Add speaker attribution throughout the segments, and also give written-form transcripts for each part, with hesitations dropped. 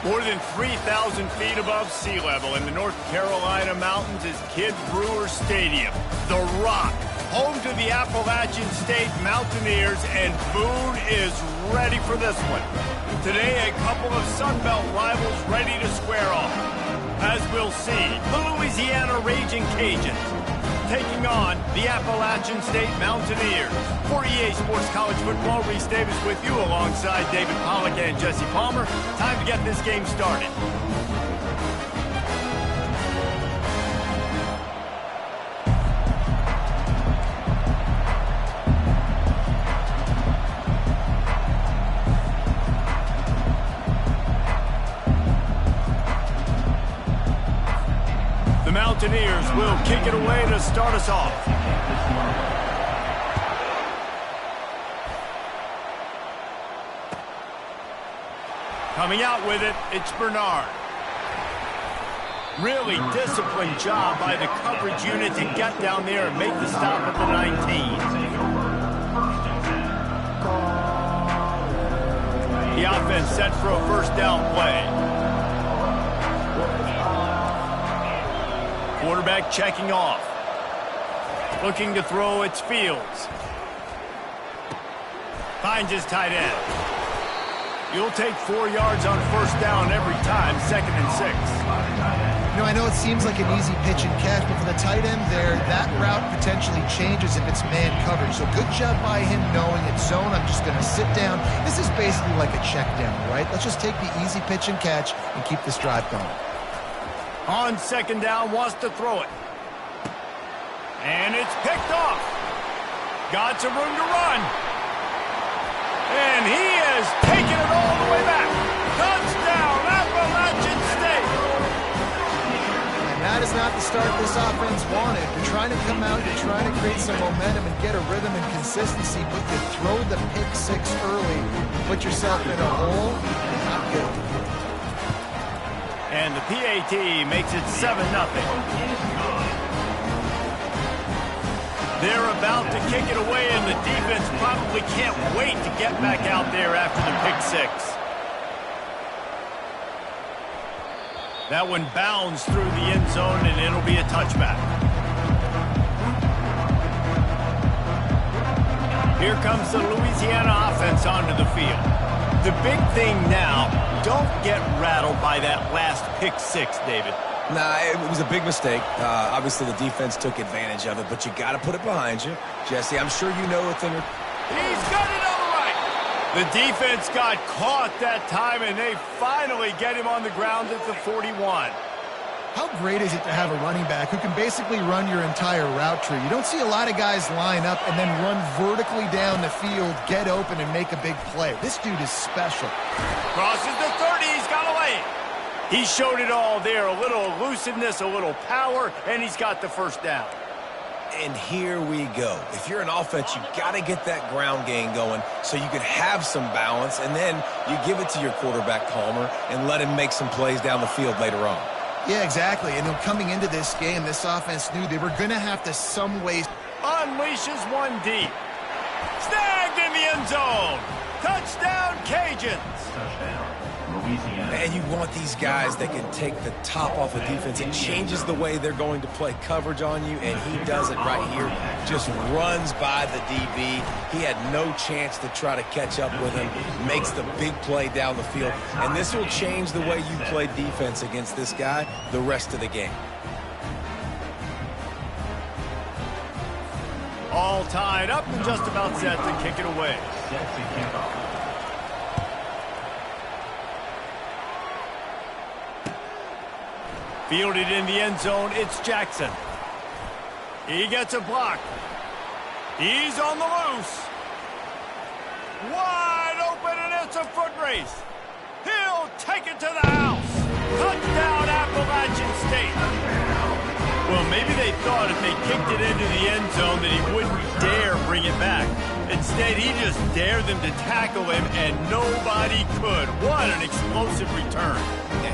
Speaker 1: More than 3,000 feet above sea level in the North Carolina mountains is Kidd Brewer Stadium, The Rock, home to the Appalachian State Mountaineers, and Boone is ready for this one. Today, a couple of Sun Belt rivals ready to square off. As we'll see, the Louisiana Raging Cajuns taking on the Appalachian State Mountaineers. For EA Sports College Football, Reese Davis with you alongside David Pollack and Jesse Palmer. Time to get this game started. The Mountaineers will kick it away to start us off. Coming out with it, it's Bernard. Really disciplined job by the coverage unit to get down there and make the stop at the 19. The offense set for a first down play. Quarterback checking off. Looking to throw, it's Fields. Finds his tight end. You'll take 4 yards on first down every time, 2nd and 6.
Speaker 2: You know, I know it seems like an easy pitch and catch, but for the tight end there, that route potentially changes if it's man coverage. So good job by him knowing it's zone. I'm just going to sit down. This is basically like a check down, right? Let's just take the easy pitch and catch and keep this drive going.
Speaker 1: On 2nd down, wants to throw it. And it's picked off. Got some room to run. And he is taking it all the way back. Touchdown, Appalachian State.
Speaker 2: And that is not the start this offense wanted. You're trying to come out, you're trying to create some momentum and get a rhythm and consistency, but you throw the pick six early, put yourself in a hole, not good.
Speaker 1: And the PAT makes it 7-0. They're about to kick it away, and the defense probably can't wait to get back out there after the pick six. That one bounds through the end zone, and it'll be a touchback. Here comes the Louisiana offense onto the field. The big thing now, don't get rattled by that last pick six, David.
Speaker 3: Nah, it was a big mistake. Obviously, the defense took advantage of it, but you got to put it behind you. Jesse, I'm sure you know a thing or...
Speaker 1: He's got it on the right. The defense got caught that time, and they finally get him on the ground at the 41.
Speaker 2: How great is it to have a running back who can basically run your entire route tree? You don't see a lot of guys line up and then run vertically down the field, get open, and make a big play. This dude is special.
Speaker 1: Crosses the 30. He's got a lane. He showed it all there. A little elusiveness, a little power, and he's got the first down.
Speaker 3: And here we go. If you're an offense, you got to get that ground game going so you can have some balance, and then you give it to your quarterback, Palmer, and let him make some plays down the field later on.
Speaker 2: Yeah, exactly. And coming into this game, this offense knew they were going to have to some ways.
Speaker 1: Unleashes one deep. Snagged in the end zone. Touchdown, Cajuns.
Speaker 4: Touchdown, Louisiana.
Speaker 3: And you want these guys that can take the top off of defense. It changes the way they're going to play coverage on you, and he does it right here. Just runs by the DB. He had no chance to try to catch up with him. Makes the big play down the field. And this will change the way you play defense against this guy the rest of the game.
Speaker 1: All tied up and just about set to kick it away.
Speaker 4: Set to kick off.
Speaker 1: Fielded in the end zone, it's Jackson. He gets a block. He's on the loose. Wide open, and it's a foot race. He'll take it to the house. Touchdown, Appalachian State. Well, maybe they thought if they kicked it into the end zone that he wouldn't dare bring it back. Instead, he just dared them to tackle him, and nobody could. What an explosive return.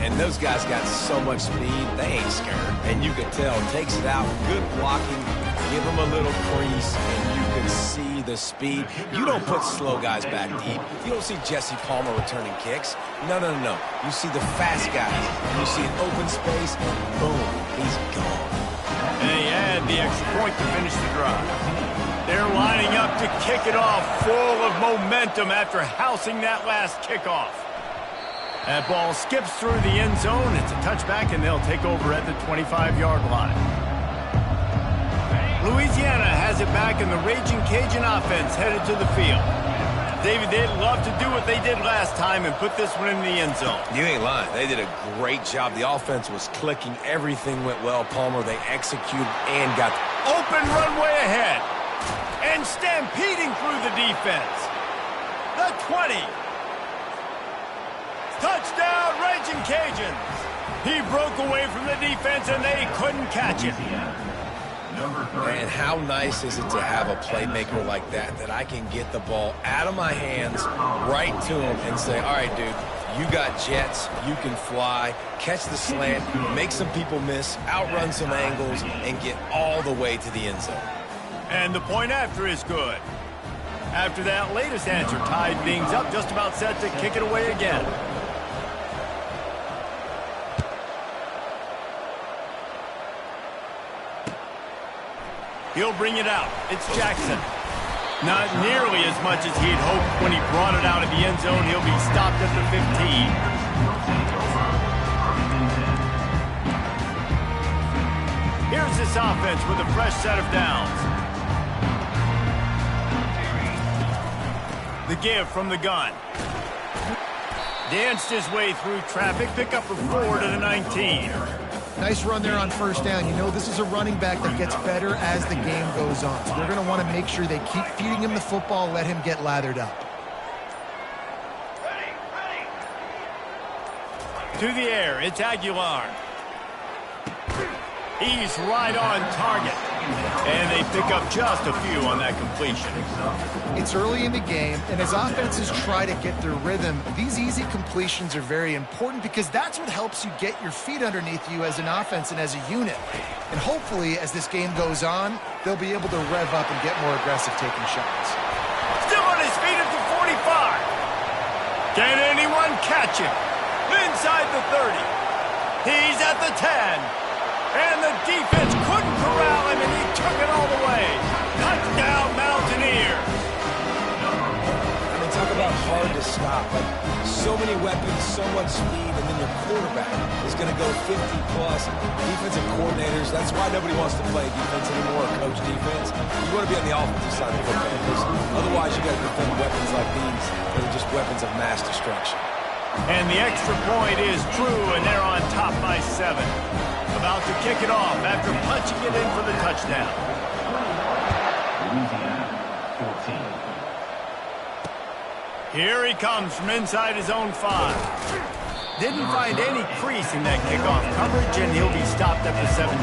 Speaker 3: And those guys got so much speed, they ain't scared. And you can tell, takes it out, good blocking, give them a little crease, and you can see with his speed. You don't put slow guys back deep. You don't see Jesse Palmer returning kicks. No. You see the fast guys. You see an open space, and boom, he's gone.
Speaker 1: And they add the extra point to finish the drive. They're lining up to kick it off, full of momentum after housing that last kickoff. That ball skips through the end zone. It's a touchback, and they'll take over at the 25-yard line. Louisiana has it back, and the Raging Cajun offense headed to the field. David, they'd love to do what they did last time and put this one in the end zone.
Speaker 3: You ain't lying. They did a great job. The offense was clicking. Everything went well. Palmer, they executed and got
Speaker 1: open runway ahead. And stampeding through the defense. The 20. Touchdown, Raging Cajuns. He broke away from the defense, and they couldn't catch him.
Speaker 3: And how nice is it to have a playmaker like that I can get the ball out of my hands right to him and say, all right, dude, you got jets, you can fly, catch the slant, make some people miss, outrun some angles, and get all the way to the end zone.
Speaker 1: And the point after is good. After that latest answer tied things up, just about set to kick it away again. He'll bring it out. It's Jackson. Not nearly as much as he'd hoped when he brought it out of the end zone. He'll be stopped at the 15. Here's this offense with a fresh set of downs. The give from the gun. Danced his way through traffic. Pick up a 4 to the 19.
Speaker 2: Nice run there on first down. You know this is a running back that gets better as the game goes on. So they're going to want to make sure they keep feeding him the football, let him get lathered up.
Speaker 1: To the air, it's Aguilar. He's right on target. And they pick up just a few on that completion.
Speaker 2: It's early in the game, and as offenses try to get their rhythm, these easy completions are very important because that's what helps you get your feet underneath you as an offense and as a unit. And hopefully, as this game goes on, they'll be able to rev up and get more aggressive taking shots.
Speaker 1: Still on his feet at the 45. Can anyone catch him? Inside the 30. He's at the 10. And the defense couldn't corral him, and he took it all the way. Touchdown, Mountaineers.
Speaker 3: I mean, talk about hard to stop. Like, so many weapons, so much speed, and then your quarterback is going to go 50-plus. Defensive coordinators, that's why nobody wants to play defense anymore or coach defense. You want to be on the offensive side of the football because otherwise you got to defend weapons like these that are just weapons of mass destruction.
Speaker 1: And the extra point is true, and they're on top by 7. About to kick it off after punching it in for the touchdown.
Speaker 4: Louisiana, 14.
Speaker 1: Here he comes from inside his own 5. Didn't find any crease in that kickoff coverage, and he'll be stopped at the 17.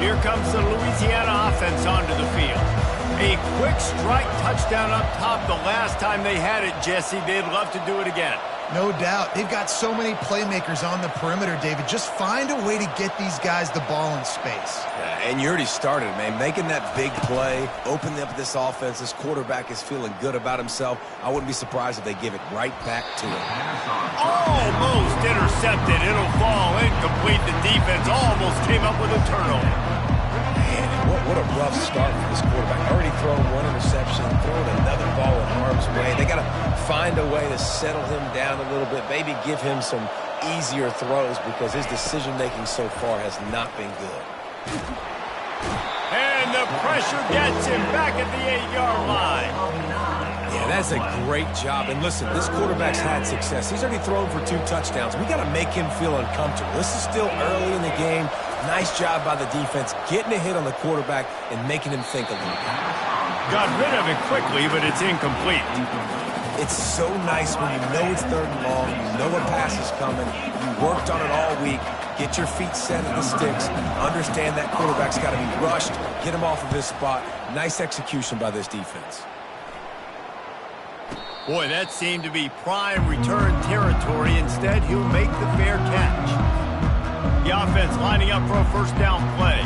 Speaker 1: Here comes the Louisiana offense onto the field. A quick strike touchdown up top the last time they had it, Jesse. They'd love to do it again.
Speaker 2: No doubt. They've got so many playmakers on the perimeter, David. Just find a way to get these guys the ball in space.
Speaker 3: Yeah, and you already started, man. Making that big play, opening up this offense. This quarterback is feeling good about himself. I wouldn't be surprised if they give it right back to him.
Speaker 1: Almost intercepted. It'll fall incomplete. The defense almost came up with a turnover.
Speaker 3: What a rough start for this quarterback. Already thrown one interception, throwing another ball in harm's way. They got to find a way to settle him down a little bit, maybe give him some easier throws because his decision-making so far has not been good.
Speaker 1: And the pressure gets him back at the 8-yard line.
Speaker 3: Yeah, that's a great job. And listen, this quarterback's had success. He's already thrown for 2 touchdowns. We got to make him feel uncomfortable. This is still early in the game. Nice job by the defense, getting a hit on the quarterback and making him think a little bit.
Speaker 1: Got rid of it quickly, but it's incomplete.
Speaker 3: It's so nice when you know it's 3rd and long, you know a pass is coming, you worked on it all week, get your feet set in the sticks, understand that quarterback's got to be rushed, get him off of this spot. Nice execution by this defense.
Speaker 1: Boy, that seemed to be prime return territory. Instead, he'll make the fair catch. The offense lining up for a first down play.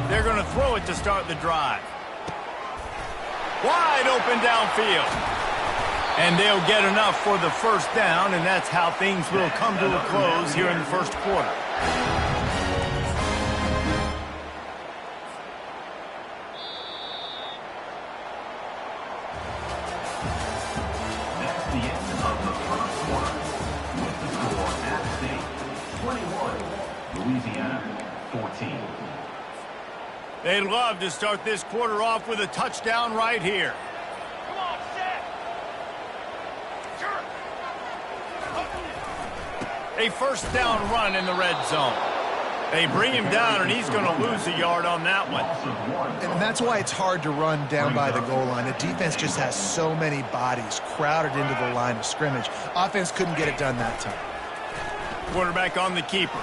Speaker 1: They're going to throw it to start the drive. Wide open downfield. And they'll get enough for the first down, and that's how things will come to a close here in the first quarter.
Speaker 4: That's the end of the first quarter. With the score at State 21, Louisiana 14.
Speaker 1: They'd love to start this quarter off with a touchdown right here.
Speaker 5: Come on, set.
Speaker 1: A first down run in the red zone. They bring him down, and he's going to lose a yard on that one.
Speaker 2: And that's why it's hard to run down by the goal line. The defense just has so many bodies crowded into the line of scrimmage. Offense couldn't get it done that time.
Speaker 1: Quarterback on the keeper.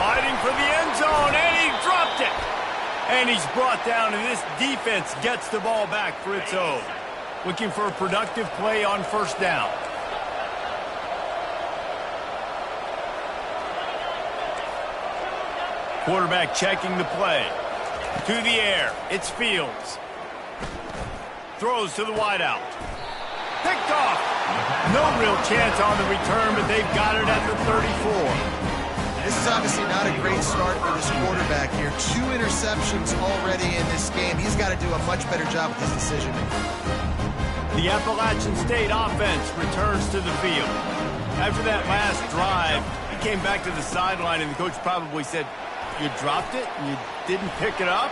Speaker 1: Fighting for the end zone, and he dropped it. And he's brought down, and this defense gets the ball back for its own. Looking for a productive play on first down. Quarterback checking the play. To the air. It's Fields. Throws to the wideout. Picked off. No real chance on the return, but they've got it at the 34.
Speaker 2: This is obviously not a great start for this quarterback here. 2 interceptions already in this game. He's got to do a much better job with his decision-making.
Speaker 1: The Appalachian State offense returns to the field. After that last drive, he came back to the sideline, and the coach probably said, "You dropped it? You didn't pick it up?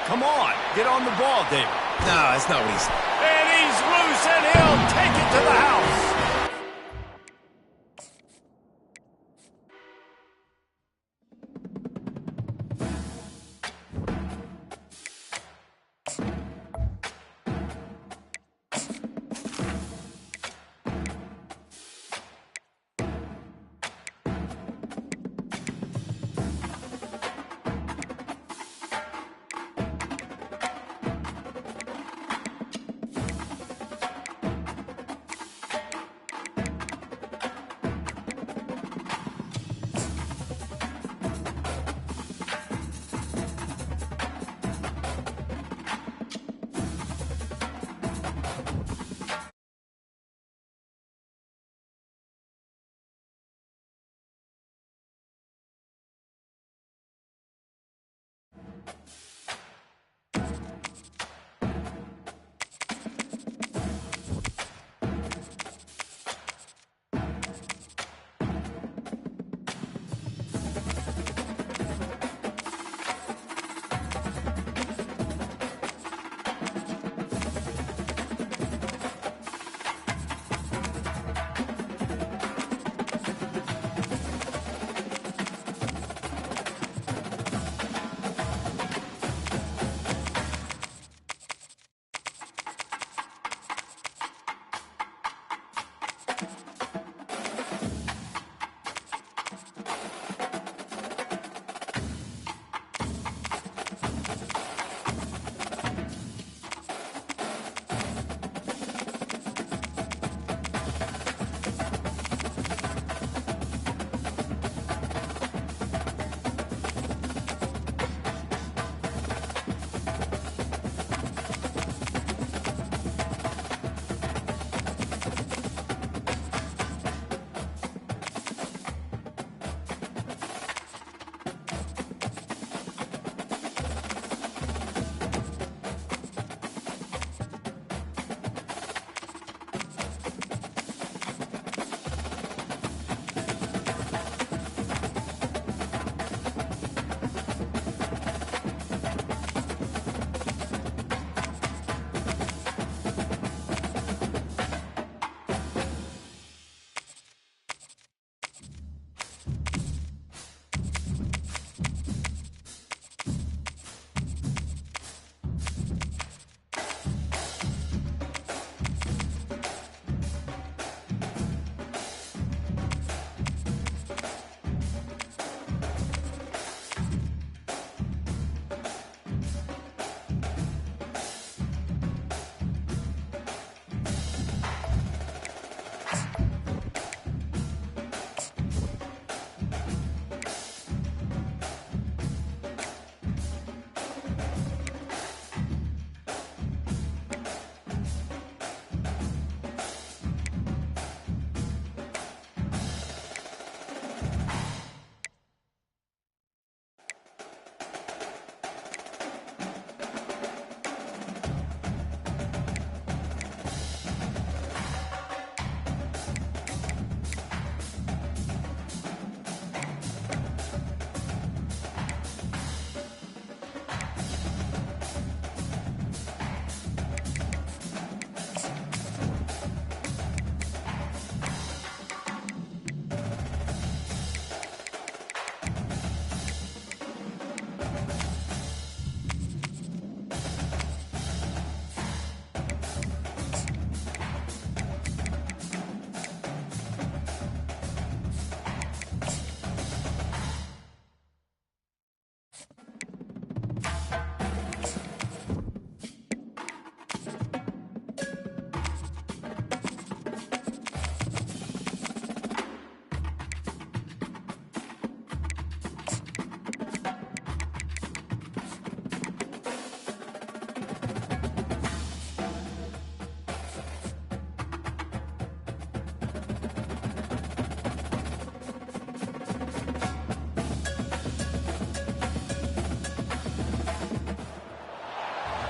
Speaker 1: Come on, get on the ball, David."
Speaker 3: No, that's not what he said.
Speaker 1: And he's loose, and he'll take it to the house.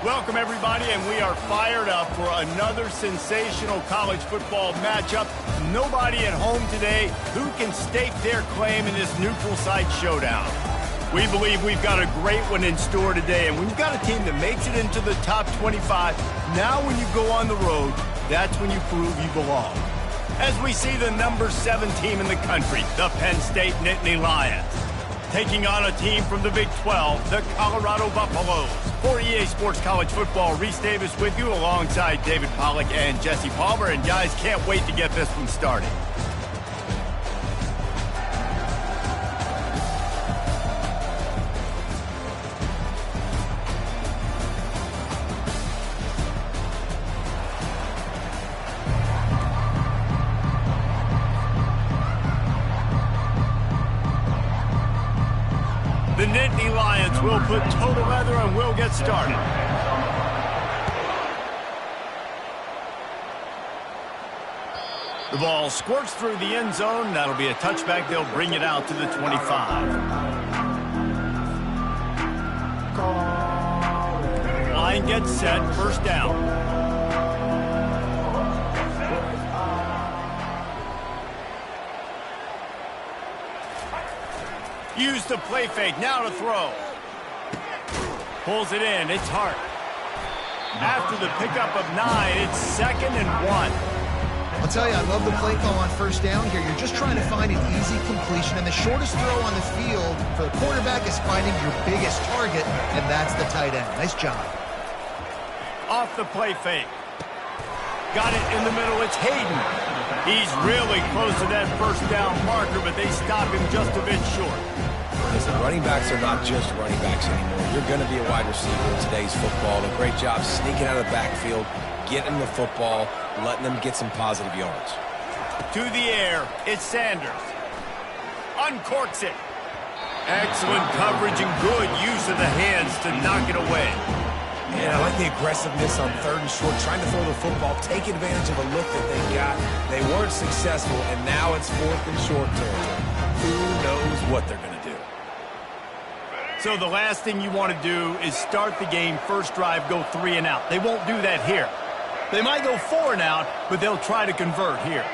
Speaker 1: Welcome, everybody, and we are fired up for another sensational college football matchup. Nobody at home today who can stake their claim in this neutral site showdown. We believe we've got a great one in store today, and when you've got a team that makes it into the top 25, now when you go on the road, that's when you prove you belong. As we see the number 7 team in the country, the Penn State Nittany Lions, taking on a team from the Big 12, the Colorado Buffaloes. For EA Sports College Football, Reese Davis with you alongside David Pollack and Jesse Palmer. And guys, can't wait to get this one started. The Nittany Lions will put total leather and we'll get started. The ball squirts through the end zone. That'll be a touchback. They'll bring it out to the 25. Line gets set. First down. Use the play fake, now to throw. Pulls it in, it's Hart. After the pickup of 9, it's 2nd and 1.
Speaker 2: I'll tell you, I love the play call on first down here. You're just trying to find an easy completion, and the shortest throw on the field for the quarterback is finding your biggest target, and that's the tight end. Nice job.
Speaker 1: Off the play fake. Got it in the middle, it's Hayden. He's really close to that first down marker, but they stop him just a bit short.
Speaker 3: Listen, running backs are not just running backs anymore. You're going to be a wide receiver in today's football. A great job sneaking out of the backfield, getting the football, letting them get some positive yards.
Speaker 1: To the air, it's Sanders. Uncorks it. Excellent coverage and good use of the hands to knock it away.
Speaker 3: Man, I like the aggressiveness on 3rd and short, trying to throw the football, take advantage of a look that they got. They weren't successful, and now it's 4th and short territory. Who knows what they're going to do?
Speaker 1: So the last thing you want to do is start the game, first drive, go 3 and out. They won't do that here. They might go 4 and out, but they'll try to convert here.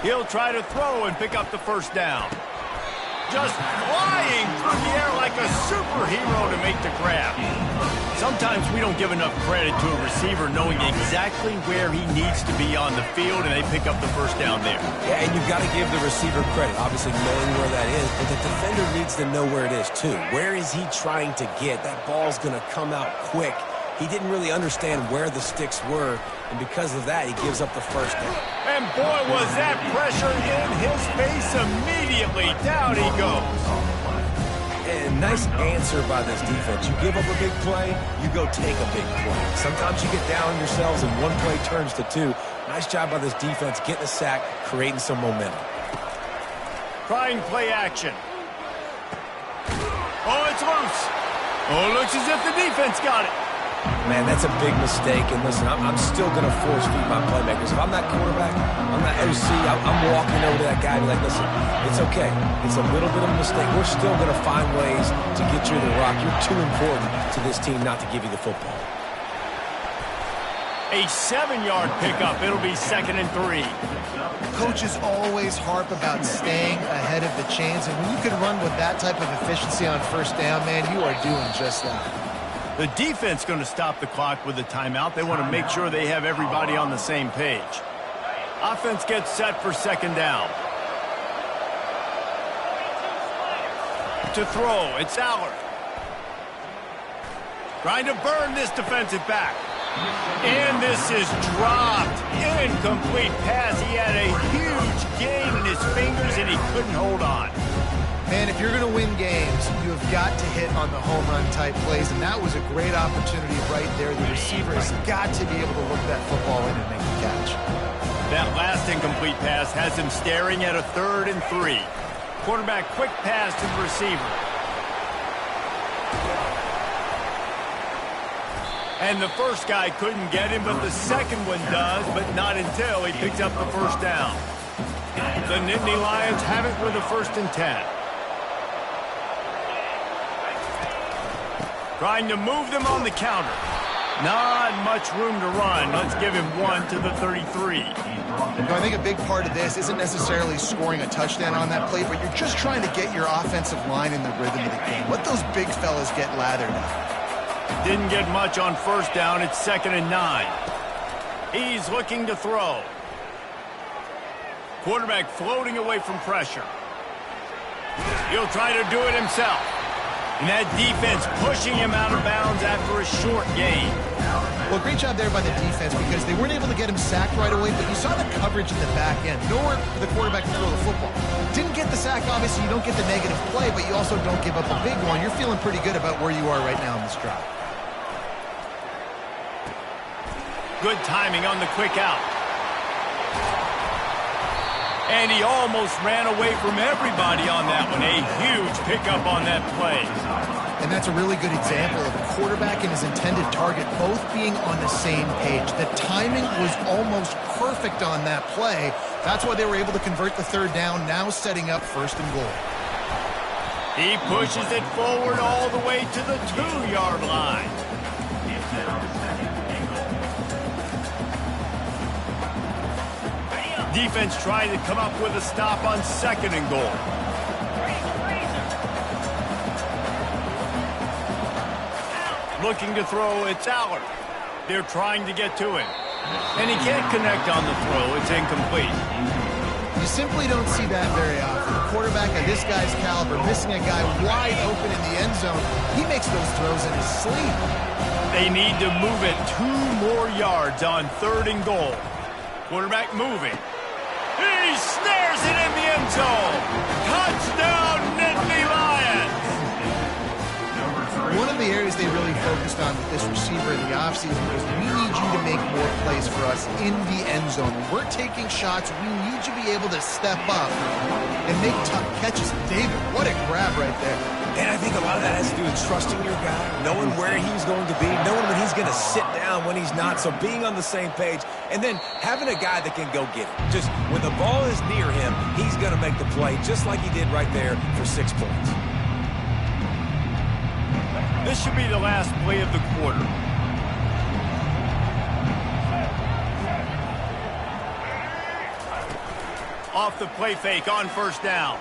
Speaker 1: He'll try to throw and pick up the first down. Just flying through the air like a superhero to make the grab. Sometimes we don't give enough credit to a receiver knowing exactly where he needs to be on the field, and they pick up the first down there.
Speaker 3: Yeah, and you've got to give the receiver credit, obviously knowing where that is, but the defender needs to know where it is too. Where is he trying to get? That ball's going to come out quick. He didn't really understand where the sticks were, and because of that, he gives up the first down.
Speaker 1: And boy, was that pressure in his face immediately. Down he goes.
Speaker 3: And nice answer by this defense. You give up a big play, you go take a big play. Sometimes you get down on yourselves and one play turns to 2. Nice job by this defense getting a sack, creating some momentum.
Speaker 1: Trying play action. Oh, it's loose. Oh, it looks as if the defense got it.
Speaker 3: Man, that's a big mistake. And listen, I'm still going to force feed my playmakers. If I'm that quarterback, I'm that OC, I'm walking over to that guy and be like, listen, it's okay. It's a little bit of a mistake. We're still going to find ways to get you to the rock. You're too important to this team not to give you the football.
Speaker 1: A 7-yard pickup. It'll be 2nd and 3.
Speaker 2: Coaches always harp about staying ahead of the chains, and when you can run with that type of efficiency on first down, man, you are doing just that.
Speaker 1: The defense going to stop the clock with a timeout. They want to make sure they have everybody on the same page. Offense gets set for 2nd down. To throw, it's Allard. Trying to burn this defensive back. And this is dropped. Incomplete pass. He had a huge gain in his fingers and he couldn't hold on.
Speaker 2: Man, if you're going to win games, you have got to hit on the home run type plays, and that was a great opportunity right there. The receiver has got to be able to look that football in and make the catch.
Speaker 1: That last incomplete pass has him staring at a 3rd and 3. Quarterback quick pass to the receiver. And the first guy couldn't get him, but the second one does, but not until he picks up the first down. The Nittany Lions have it with a 1st and 10. Trying to move them on the counter. Not much room to run. Let's give him 1 to the 33.
Speaker 2: I think a big part of this isn't necessarily scoring a touchdown on that play, but you're just trying to get your offensive line in the rhythm of the game. Let those big fellas get lathered up.
Speaker 1: Didn't get much on first down. It's 2nd and 9. He's looking to throw. Quarterback floating away from pressure. He'll try to do it himself. And that defense pushing him out of bounds after a short gain.
Speaker 2: Well, great job there by the defense because they weren't able to get him sacked right away, but you saw the coverage in the back end. Nowhere for the quarterback to throw the football. Didn't get the sack, obviously you don't get the negative play, but you also don't give up a big one. You're feeling pretty good about where you are right now in this drive.
Speaker 1: Good timing on the quick out. And he almost ran away from everybody on that one. A huge pickup on that play.
Speaker 2: And that's a really good example of a quarterback and his intended target both being on the same page. The timing was almost perfect on that play. That's why they were able to convert the 3rd down, now setting up 1st and goal.
Speaker 1: He pushes it forward all the way to the 2-yard line. Defense trying to come up with a stop on 2nd and goal. Looking to throw, it's Allard. They're trying to get to him. And he can't connect on the throw. It's incomplete.
Speaker 2: You simply don't see that very often. A quarterback of this guy's caliber missing a guy wide open in the end zone. He makes those throws in his sleep.
Speaker 1: They need to move it 2 more yards on 3rd and goal. Quarterback moving. He snares it in the end zone. Touchdown, Nittany Lions.
Speaker 2: One of the areas they really focused on with this receiver in the offseason was we need you to make more plays for us in the end zone. When we're taking shots, we need you to be able to step up and make tough catches. David, what a grab right there.
Speaker 3: And I think a lot of that has to do with trusting your guy, knowing where he's going to be, knowing when he's going to sit down, when he's not, so being on the same page, and then having a guy that can go get it. Just when the ball is near him, he's going to make the play, just like he did right there for 6 points.
Speaker 1: This should be the last play of the quarter. Off the play fake on 1st down.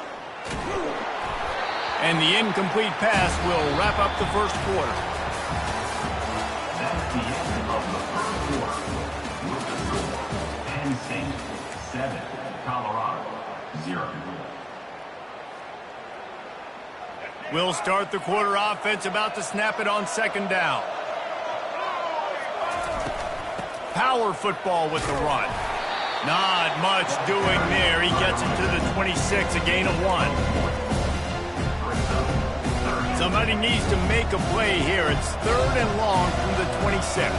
Speaker 1: And the incomplete pass will wrap up the 1st quarter.
Speaker 4: That's the end of the 1st quarter. With the score, Penn State 7, Colorado 0.
Speaker 1: We'll start the quarter. Offense about to snap it on 2nd down. Power football with the run. Not much doing there. He gets it to the 26, a gain of 1. Somebody needs to make a play here. It's 3rd and long from the 26.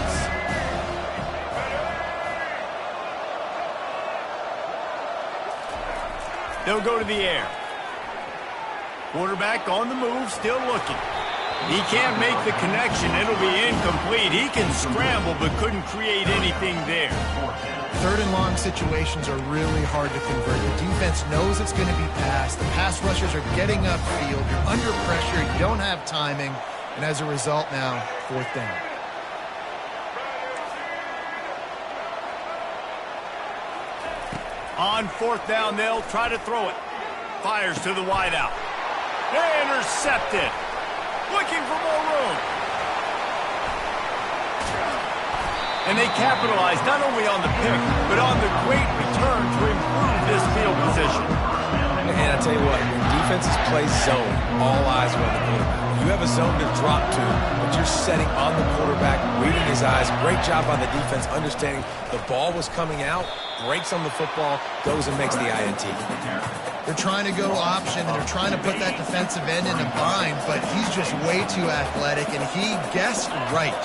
Speaker 1: They'll go to the air. Quarterback on the move, still looking. He can't make the connection. It'll be incomplete. He can scramble, but couldn't create anything there.
Speaker 2: 3rd and long situations are really hard to convert. The defense knows it's going to be passed. The pass rushers are getting upfield. You're under pressure. You don't have timing. And as a result now, 4th down.
Speaker 1: On 4th down, they'll try to throw it. Fires to the wideout. Intercepted. Looking for more room. And they capitalize not only on the pick, but on the great return to improve this field position.
Speaker 3: And I tell you what, when defenses play zone, all eyes are on the quarterback. You have a zone to drop to, but you're setting on the quarterback, reading his eyes. Great job by the defense, understanding the ball was coming out, breaks on the football, goes and makes the INT.
Speaker 2: They're trying to go option, and they're trying to put that defensive end in a bind, but he's just way too athletic, and he guessed right.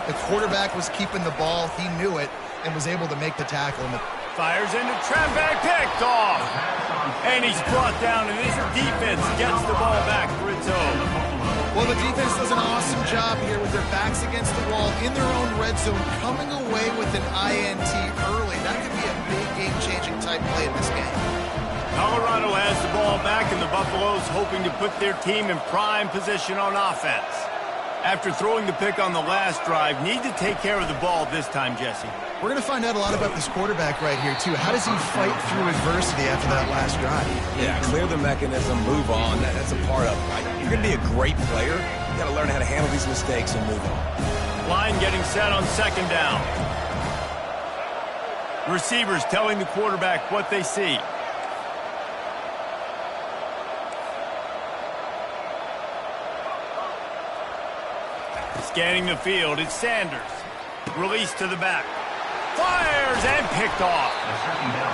Speaker 2: The quarterback was keeping the ball. He knew it and was able to make the tackle.
Speaker 1: Fires into Trembay, picked off. And he's brought down, and his defense gets the ball back for its own.
Speaker 2: Well, the defense does an awesome job here with their backs against the wall in their own red zone, coming away with an INT early. That could be a big game-changing type play in this game.
Speaker 1: Colorado has the ball back, and the Buffaloes hoping to put their team in prime position on offense. After throwing the pick on the last drive, need to take care of the ball this time, Jesse.
Speaker 2: We're going to find out a lot about this quarterback right here, too. How does he fight through adversity after that last drive?
Speaker 3: Yeah, clear the mechanism, move on. That's a part of it, right? You're going to be a great player. You got to learn how to handle these mistakes and move on.
Speaker 1: Line getting set on second down. Receivers telling the quarterback what they see. Scanning the field, it's Sanders. Released to the back. Fires and picked off.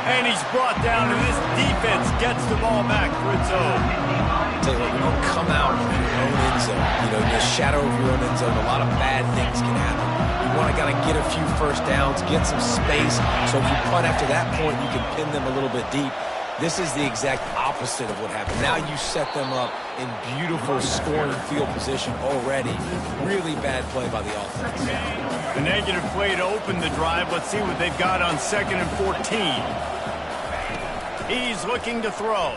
Speaker 1: And he's brought down, and this defense gets the ball back for its own.
Speaker 3: Tell you what, when you come out of your own end zone, in the shadow of your own end zone, a lot of bad things can happen. You want to kind of get a few first downs, get some space, so if you punt after that point, you can pin them a little bit deep. This is the exact opposite of what happened. Now you set them up in beautiful scoring field position already. Really bad play by the offense.
Speaker 1: The negative play to open the drive. Let's see what they've got on 2nd and 14. He's looking to throw.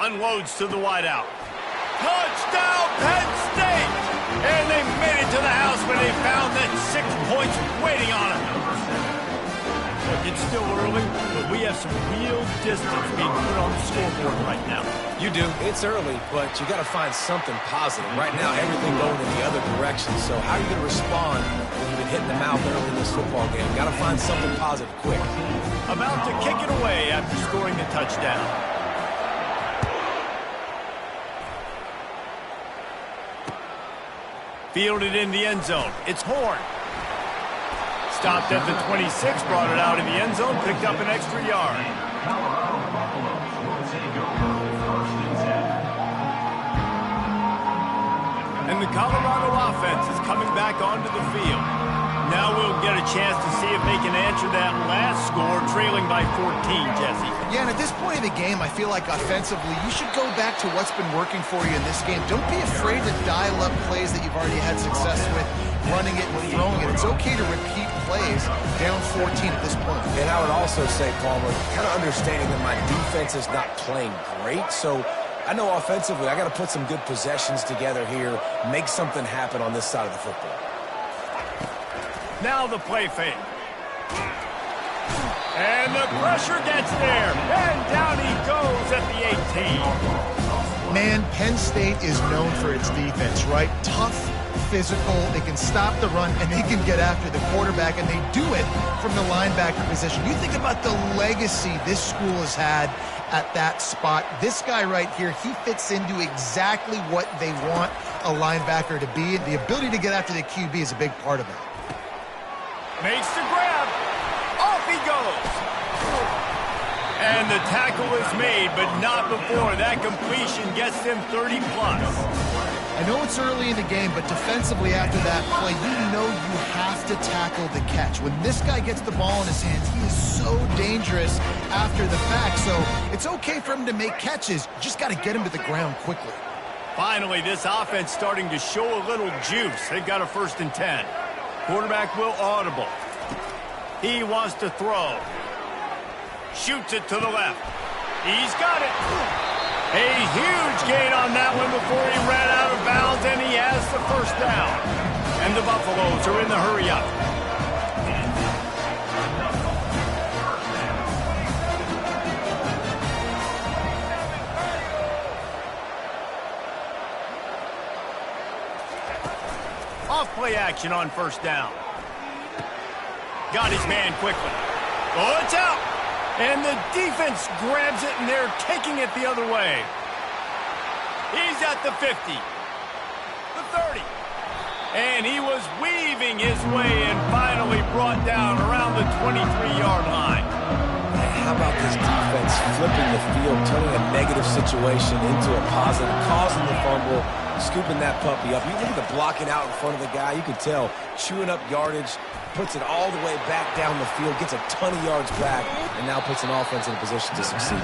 Speaker 1: Unloads to the wideout. Touchdown, Penn State! And they made it to the house when they found that 6 points waiting on them. Look, it's still early, but we have some real distance being put on the scoreboard right now.
Speaker 3: You do. It's early, but you got to find something positive. Right now, everything going in the other direction. So how are you going to respond when you've been hitting the mouth early in this football game? Got to find something positive quick.
Speaker 1: About to kick it away after scoring the touchdown. Fielded in the end zone. It's Horn. Stopped at the 26, brought it out in the end zone, picked up an extra yard. And the Colorado offense is coming back onto the field. Now we'll get a chance to see if they can answer that last score, trailing by 14, Jesse.
Speaker 2: Yeah, and at this point in the game, I feel like offensively, you should go back to what's been working for you in this game. Don't be afraid to dial up plays that you've already had success with, running it and throwing it. It's okay to repeat plays down 14 at this point.
Speaker 3: And I would also say, Palmer, kind of understanding that my defense is not playing great, so I know offensively I got to put some good possessions together here, make something happen on this side of the football.
Speaker 1: Now the play fake. And the pressure gets there. And down he goes at the 18.
Speaker 2: Man, Penn State is known for its defense, right? Tough, physical, they can stop the run, and they can get after the quarterback, and they do it from the linebacker position. You think about the legacy this school has had at that spot. This guy right here, he fits into exactly what they want a linebacker to be, and the ability to get after the QB is a big part of it.
Speaker 1: Makes the grab. Off he goes. And the tackle is made, but not before that completion gets them 30+.
Speaker 2: I know it's early in the game, but defensively after that play, you know you have to tackle the catch. When this guy gets the ball in his hands, he is so dangerous after the fact. So it's okay for him to make catches. You just got to get him to the ground quickly.
Speaker 1: Finally, this offense starting to show a little juice. They've got a 1st and 10. Quarterback will audible. He wants to throw. Shoots it to the left. He's got it. A huge gain on that one before he ran out of bounds, and he has the 1st down. And the Buffaloes are in the hurry-up. Off-play action on 1st down. Got his man quickly. Oh, it's out. And the defense grabs it, and they're taking it the other way. He's at the 50. The 30. And he was weaving his way and finally brought down around the 23-yard line.
Speaker 3: How about this defense flipping the field, turning a negative situation into a positive, causing the fumble, scooping that puppy up. You look at the blocking out in front of the guy, you can tell, chewing up yardage, puts it all the way back down the field, gets a ton of yards back, and now puts an offense in a position to succeed.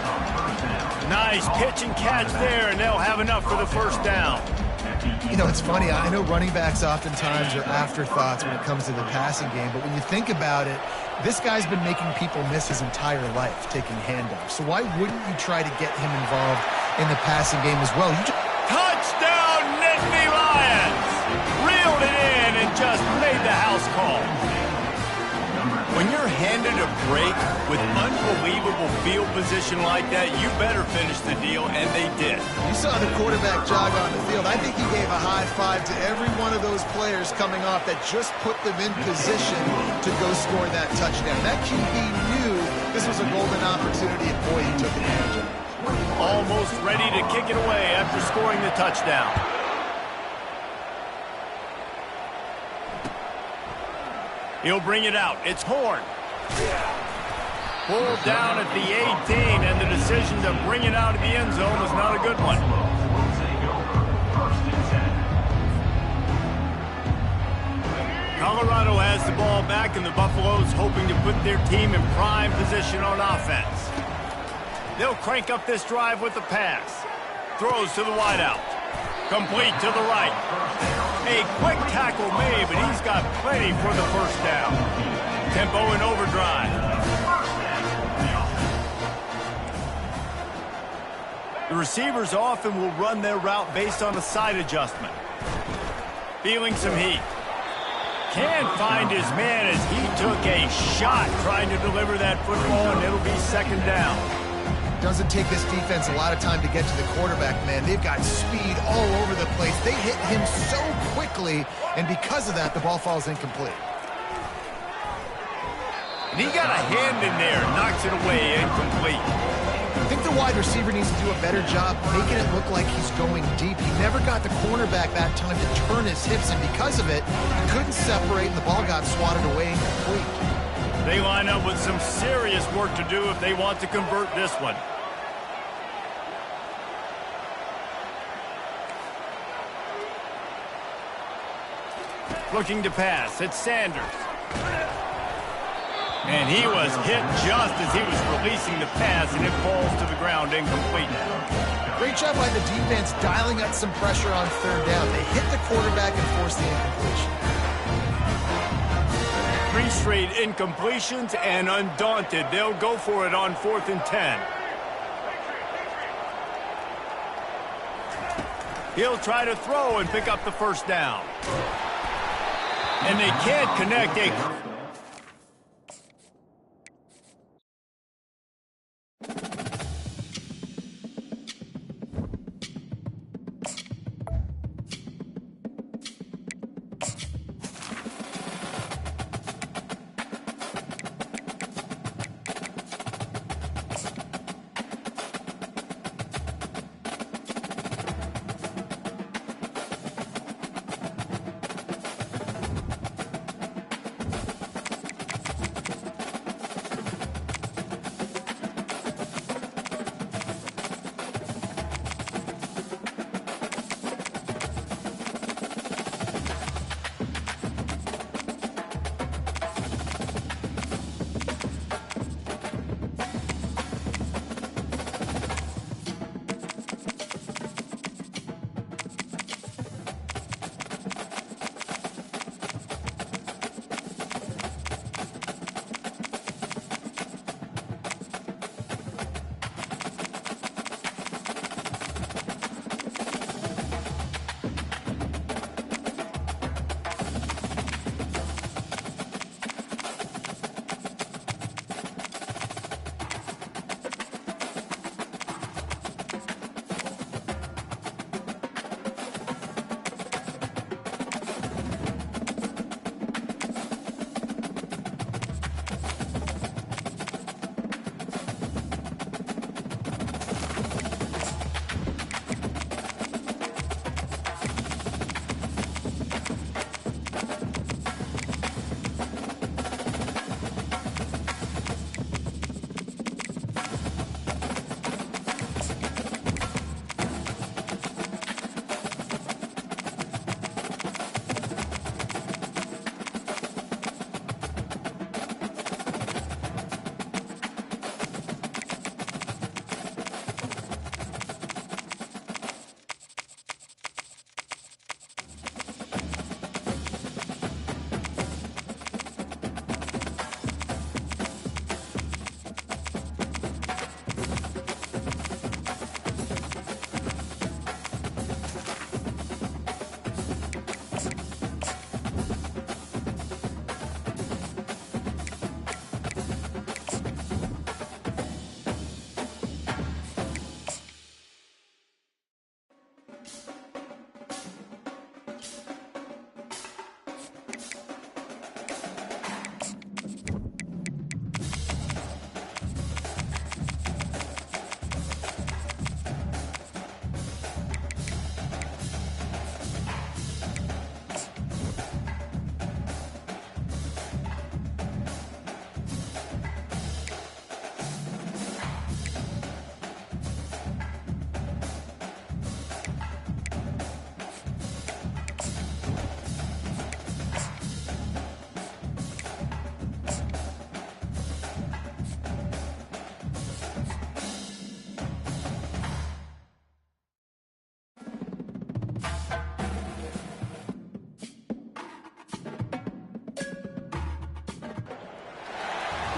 Speaker 1: Nice pitch and catch there, and they'll have enough for the 1st down.
Speaker 2: You know, it's funny. I know running backs oftentimes are afterthoughts when it comes to the passing game, but when you think about it, this guy's been making people miss his entire life taking handoffs. So why wouldn't you try to get him involved in the passing game as well?
Speaker 1: Touchdown, Nittany Lions! Real just made the house call. When you're handed a break with unbelievable field position like that, you better finish the deal, and they did.
Speaker 2: You saw the quarterback jog on the field. I think he gave a high five to every one of those players coming off that just put them in position to go score that touchdown. That QB knew this was a golden opportunity, and boy, he took advantage of it.
Speaker 1: Almost ready to kick it away after scoring the touchdown. He'll bring it out. It's Horn. Pulled down at the 18, and the decision to bring it out of the end zone was not a good one. Colorado has the ball back, and the Buffaloes hoping to put their team in prime position on offense. They'll crank up this drive with the pass. Throws to the wideout. Complete to the right. A quick tackle made, but he's got plenty for the first down. Tempo in overdrive. The receivers often will run their route based on a side adjustment. Feeling some heat. Can't find his man as he took a shot trying to deliver that football, and it'll be second down.
Speaker 2: Doesn't take this defense a lot of time to get to the quarterback, man. They've got speed all over the place. They hit him so quickly, and because of that, the ball falls incomplete.
Speaker 1: And he got a hand in there, knocks it away, incomplete.
Speaker 2: I think the wide receiver needs to do a better job making it look like he's going deep. He never got the cornerback that time to turn his hips, and because of it, he couldn't separate, and the ball got swatted away incomplete.
Speaker 1: They line up with some serious work to do if they want to convert this one. Looking to pass, it's Sanders. And he was hit just as he was releasing the pass, and it falls to the ground incomplete.
Speaker 2: Great job by the defense dialing up some pressure on third down. They hit the quarterback and forced the incompletion.
Speaker 1: 3 straight incompletions, and undaunted, they'll go for it on 4th and 10. He'll try to throw and pick up the first down. And they can't connect.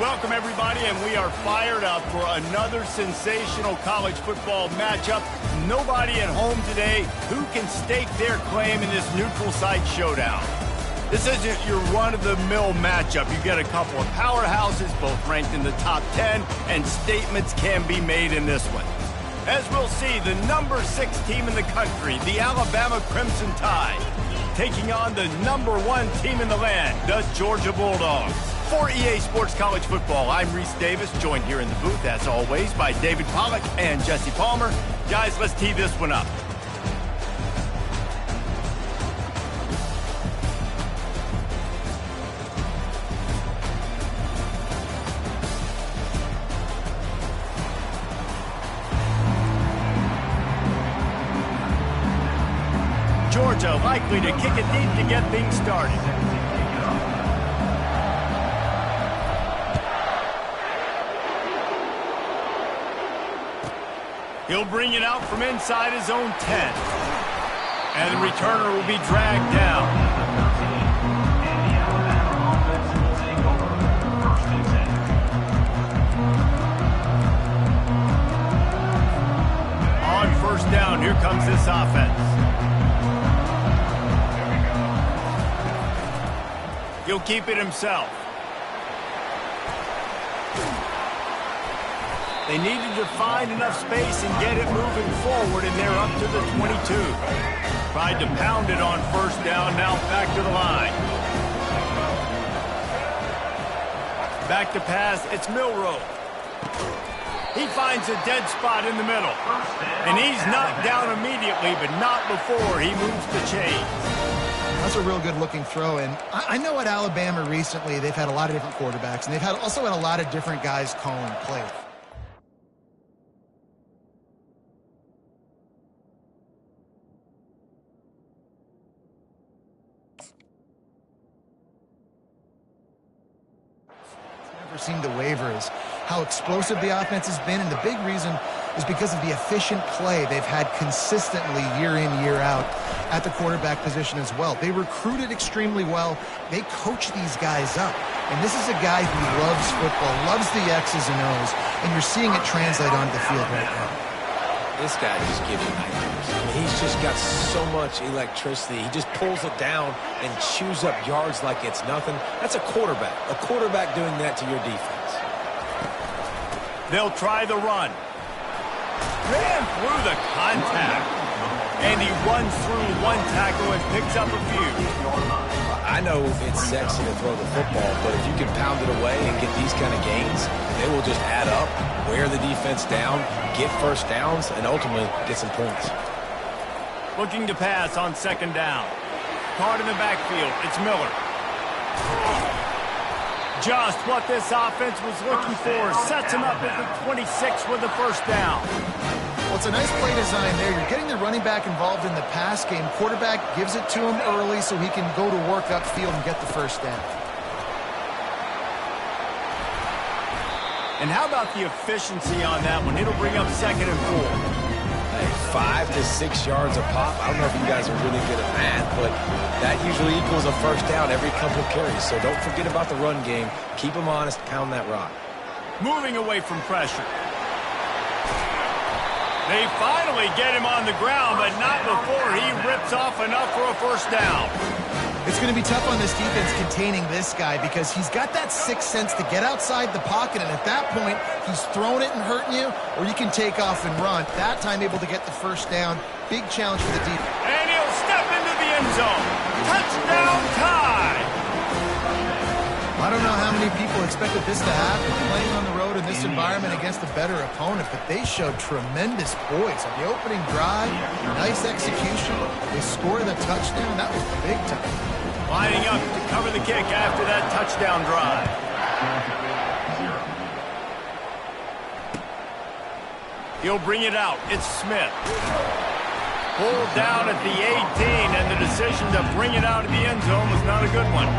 Speaker 1: Welcome, everybody, and we are fired up for another sensational college football matchup. Nobody at home today who can stake their claim in this neutral site showdown. This isn't your run-of-the-mill matchup. You've got a couple of powerhouses, both ranked in the top 10, and statements can be made in this one. As we'll see, the number 6 team in the country, the Alabama Crimson Tide, taking on the number 1 team in the land, the Georgia Bulldogs. For EA Sports College Football, I'm Reese Davis, joined here in the booth, as always, by David Pollack and Jesse Palmer. Guys, let's tee this one up. Georgia likely to kick it deep to get things started. He'll bring it out from inside his own 10. And the returner will be dragged down. On first down, here comes this offense. He'll keep it himself. They needed to find enough space and get it moving forward, and they're up to the 22. Tried to pound it on first down, now back to the line. Back to pass, it's Milroe. He finds a dead spot in the middle. And he's knocked down immediately, but not before he moves the chains.
Speaker 2: That's a real good-looking throw, and I know at Alabama recently they've had a lot of different quarterbacks, and they've also had a lot of different guys calling plays. Never seemed to waver is how explosive the offense has been, and the big reason is because of the efficient play they've had consistently year in, year out at the quarterback position as well. They recruited extremely well. They coach these guys up. And this is a guy who loves football, loves the X's and O's, and you're seeing it translate onto the field right now.
Speaker 3: This guy just gives you nightmares. I mean, he's just got so much electricity. He just pulls it down and chews up yards like it's nothing. That's a quarterback. A quarterback doing that to your defense.
Speaker 1: They'll try the run. Ran through the contact. And he runs through one tackle and picks up a few.
Speaker 3: I know it's sexy to throw the football, but if you can pound it away and get these kind of gains, they will just add up, wear the defense down, get first downs, and ultimately get some points.
Speaker 1: Looking to pass on second down. Caught in the backfield. It's Miller. Just what this offense was looking for. Sets him up at the 26 with the first down.
Speaker 2: Well, it's a nice play design there. You're getting the running back involved in the pass game. Quarterback gives it to him early so he can go to work upfield and get the first down.
Speaker 1: And how about the efficiency on that one? It'll bring up second and 4.
Speaker 3: Hey, 5 to 6 yards a pop. I don't know if you guys are really good at math, but that usually equals a first down every couple of carries. So don't forget about the run game. Keep them honest. Pound that rock.
Speaker 1: Moving away from pressure. They finally get him on the ground, but not before he rips off enough for a first down.
Speaker 2: It's going to be tough on this defense containing this guy because he's got that sixth sense to get outside the pocket, and at that point, he's throwing it and hurting you, or you can take off and run. That time able to get the first down. Big challenge for the defense.
Speaker 1: And he'll step into the end zone. Touchdown Tide!
Speaker 2: I don't know how many people expected this to happen, playing on the road in this environment against a better opponent, but they showed tremendous poise on the opening drive. Nice execution. They scored the touchdown. That was big time.
Speaker 1: Lining up to cover the kick after that touchdown drive. He'll bring it out. It's Smith. Pulled down at the 18, and the decision to bring it out of the end zone was not a good one.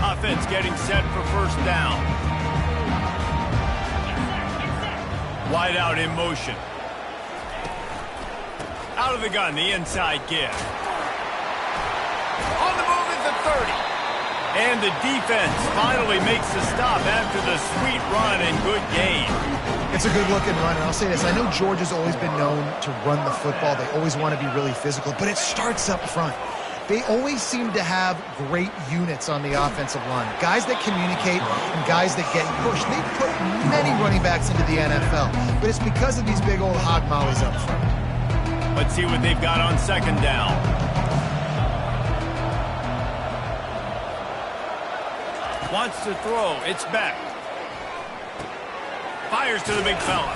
Speaker 1: Offense getting set for first down. Wide out in motion. Out of the gun, the inside give. On the move at the 30. And the defense finally makes the stop after the sweet run and good gain.
Speaker 2: It's a good-looking run, and I'll say this. I know Georgia's always been known to run the football. They always want to be really physical, but it starts up front. They always seem to have great units on the offensive line. Guys that communicate and guys that get pushed. They put many running backs into the NFL, but it's because of these big old hog mollies up front.
Speaker 1: Let's see what they've got on second down. Wants to throw. It's back. Fires to the big fella.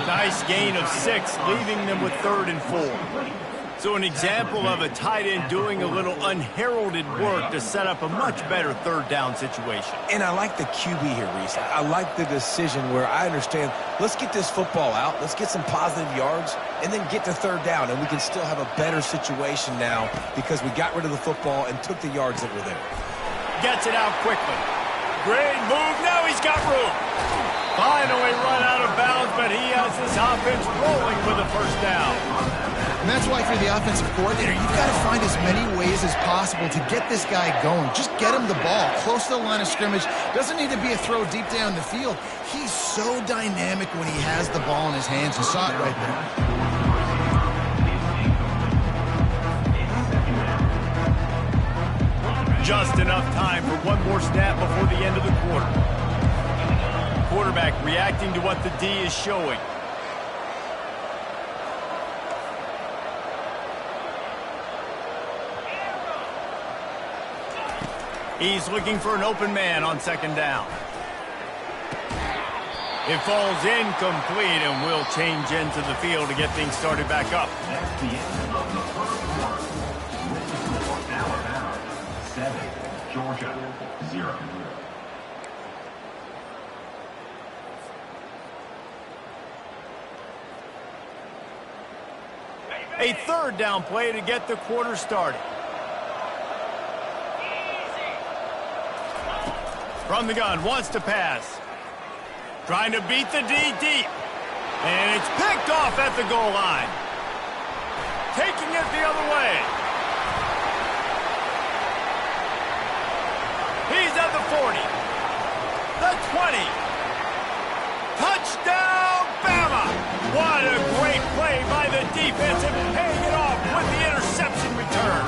Speaker 1: Nice gain of 6, leaving them with 3rd and 4. So an example of a tight end doing a little unheralded work to set up a much better 3rd down situation.
Speaker 3: And I like the QB here, Reese. I like the decision where I understand, let's get this football out, let's get some positive yards, and then get to 3rd down, and we can still have a better situation now because we got rid of the football and took the yards that were there.
Speaker 1: Gets it out quickly. Great move. Now he's got room. Finally run out of bounds, but he has this offense rolling with a 1st down.
Speaker 2: And that's why for the offensive coordinator, you've got to find as many ways as possible to get this guy going. Just get him the ball close to the line of scrimmage. Doesn't need to be a throw deep down the field. He's so dynamic when he has the ball in his hands. You saw it right there.
Speaker 1: Just enough time for one more snap before the end of the quarter. Quarterback reacting to what the D is showing. He's looking for an open man on 2nd down. It falls incomplete, and will change into the field to get things started back up.
Speaker 4: That's the end of the first quarter. With the score, Alabama 7, Georgia 0.
Speaker 1: A 3rd down play to get the quarter started. From the gun, wants to pass. Trying to beat the D deep. And it's picked off at the goal line. Taking it the other way. He's at the 40. The 20. Touchdown, Bama! What a great play by the defense and paying it off with the interception return.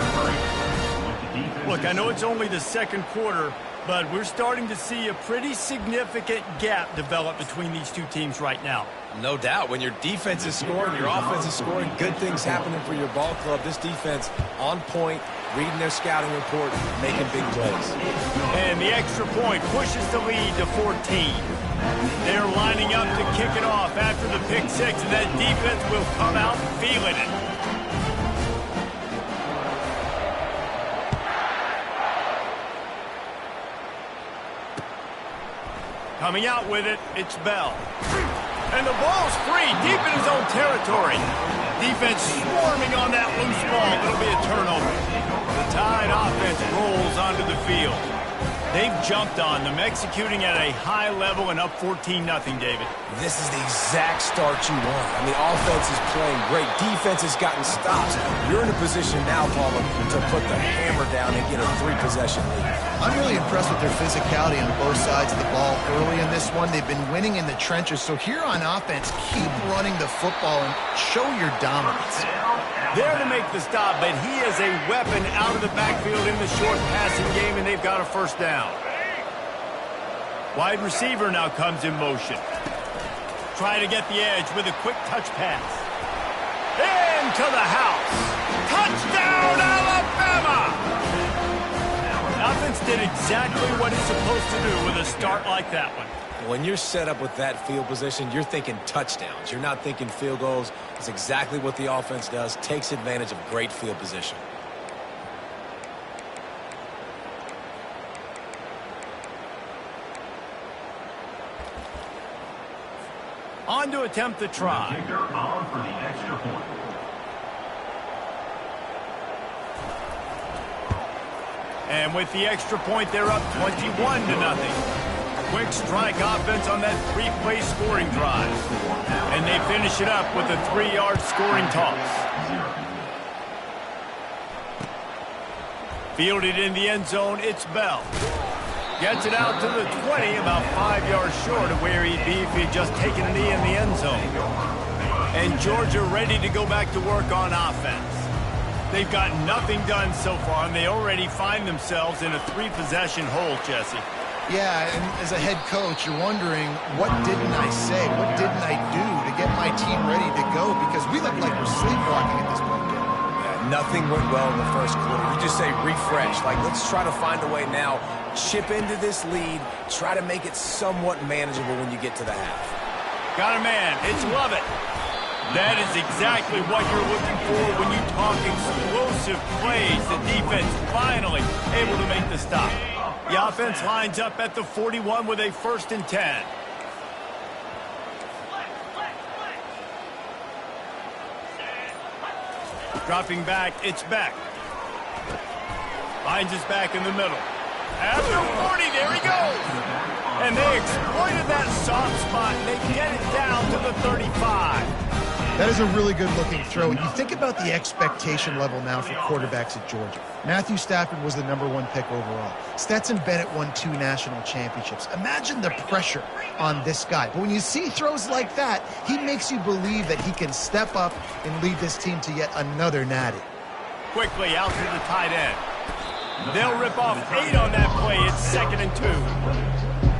Speaker 1: Look, I know it's only the 2nd quarter, but we're starting to see a pretty significant gap develop between these two teams right now.
Speaker 3: No doubt. When your defense is scoring, your offense is scoring, good things happening for your ball club. This defense on point, reading their scouting report, making big plays.
Speaker 1: And the extra point pushes the lead to 14. They're lining up to kick it off after the pick 6, and that defense will come out feeling it. Coming out with it, it's Bell. And the ball's free, deep in his own territory. Defense swarming on that loose ball. It'll be a turnover. The Tide offense rolls onto the field. They've jumped on them, executing at a high level and up 14-0, David.
Speaker 3: This is the exact start you want. I mean, offense is playing great. Defense has gotten stops. You're in a position now, Palmer, to put the hammer down and get a 3-possession lead.
Speaker 2: I'm really impressed with their physicality on both sides of the ball early in this one. They've been winning in the trenches. So here on offense, keep running the football and show your dominance.
Speaker 1: There to make the stop, but he is a weapon out of the backfield in the short passing game, and they've got a 1st down. Wide receiver now comes in motion. Trying to get the edge with a quick touch pass. Into the house. Touchdown, Alabama! Offense did exactly what it's supposed to do with a start like that one.
Speaker 3: When you're set up with that field position, you're thinking touchdowns. You're not thinking field goals. It's exactly what the offense does. Takes advantage of great field position.
Speaker 1: On to attempt the try.
Speaker 4: The kicker on for the extra point.
Speaker 1: And with the extra point, they're up 21-0. Quick strike offense on that 3-play scoring drive. And they finish it up with a 3-yard scoring toss. Fielded in the end zone, it's Bell. Gets it out to the 20, about 5 yards short of where he'd be if he'd just taken a knee in the end zone. And Georgia ready to go back to work on offense. They've got nothing done so far, and they already find themselves in a 3-possession hole, Jesse.
Speaker 2: Yeah, and as a head coach, you're wondering, what didn't I say? What didn't I do to get my team ready to go? Because we look like we're sleepwalking at this point.
Speaker 3: Nothing went well in the first quarter. You just say refresh. Like, let's try to find a way now. Chip into this lead. Try to make it somewhat manageable when you get to the half.
Speaker 1: Got a man. It's Lovett. That is exactly what you're looking for when you talk explosive plays. The defense finally able to make the stop. The offense lines up at the 41 with a 1st and 10. Dropping back, it's Beck. Finds his back in the middle. After 40, there he goes. And they exploited that soft spot, and they get it down to the 35.
Speaker 2: That is a really good-looking throw. And you think about the expectation level now for quarterbacks at Georgia. Matthew Stafford was the #1 pick overall. Stetson Bennett won 2 national championships. Imagine the pressure on this guy. But when you see throws like that, he makes you believe that he can step up and lead this team to yet another natty.
Speaker 1: Quickly out to the tight end. They'll rip off 8 on that play. It's 2nd and 2.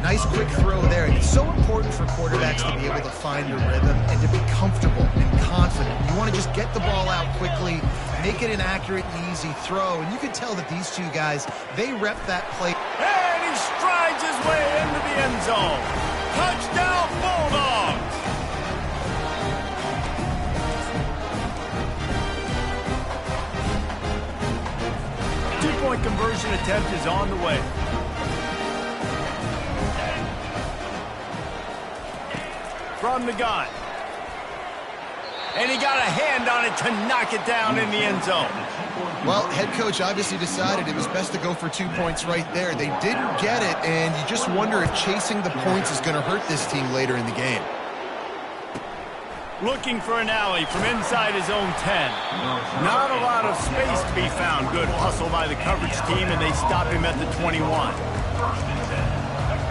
Speaker 2: Nice quick throw there. And it's so important for quarterbacks to be able to find a rhythm and to be comfortable and confident. You want to just get the ball out quickly, make it an accurate and easy throw. And you can tell that these 2 guys, they rep that play.
Speaker 1: And he strides his way into the end zone. Touchdown, Bulldogs! Two-point conversion attempt is on the way. From the gun. And he got a hand on it to knock it down in the end zone.
Speaker 2: Well, head coach obviously decided it was best to go for 2 points right there. They didn't get it, and you just wonder if chasing the points is going to hurt this team later in the game.
Speaker 1: Looking for an alley from inside his own 10. Not a lot of space to be found. Good hustle by the coverage team, and they stop him at the 21.